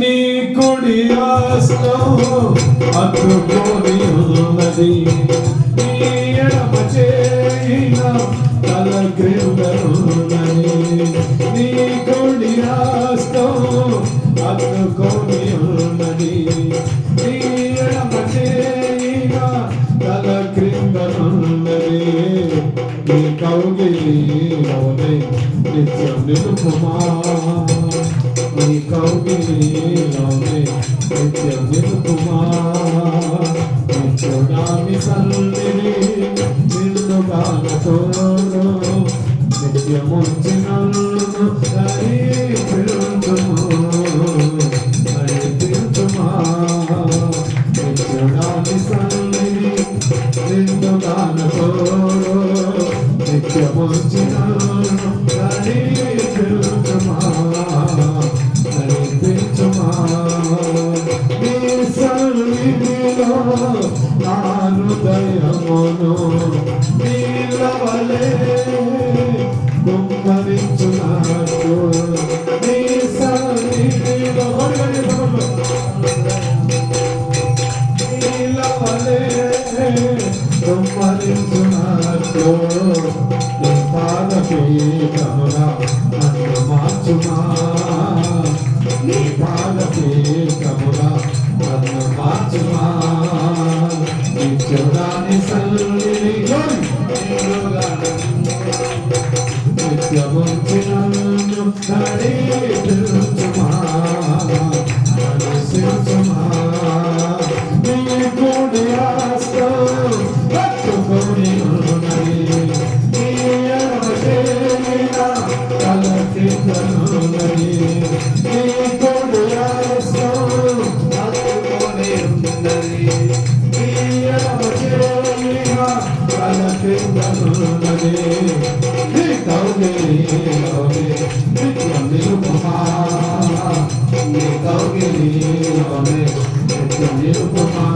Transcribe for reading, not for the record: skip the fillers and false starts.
నీ కుడి హస్తం హత్తుకొని ఉన్నది, నీ ఎడమ చేయిన తల క్రిందనున్నది. నీ కుడి హస్తం హత్తుకొని ఉన్నది, నీ ఎడమ చేయిన తల క్రిందనున్నది. నీ కౌగిలిలోనే నిత్యం నిలుపుమా, నీ కౌగిలిలోనే నిత్యం నిలుపుమా. నిత్యుడామి సన్నిధి నిన్నుగాన తోడు, నిత్యముంచి నన్ను నడిపించుము, నడిపించుమా. నిత్యుడామి సన్నిధి నిన్నుగాన తోడు, నిత్యముంచి నన్ను నడిపించుమా, నడిపించుమా. నీ సన్నిధిలో నా హృదయమును నీలవలే కుమ్మరించున్నట్టు, నీ సన్నిధిలో నీలవలే కుమ్మరించున్నట్టు, నీ పాదపీఠమున నన్ను మార్చుమా, నీ పాదపీఠమున నన్ను మార్చుమా. నిత్యుడాని సన్నిధిలో నిత్యముంచి నన్ను నడిపించుమా, నడిపించుమా. నీ కుడి హస్తం హత్తుకొని ఉన్నది, నీ ఎడమ చేయిన తల క్రిందనున్నది. నీ కుడి హస్తం హత్తుకొని ఉన్నది, నీ ఎడమ చేయిన తల క్రిందనున్నది. నీ కౌగిలిలోనే నిత్యం నిలుపుమా, నీ కౌగిలిలోనే నిత్యం నిలుపుమా.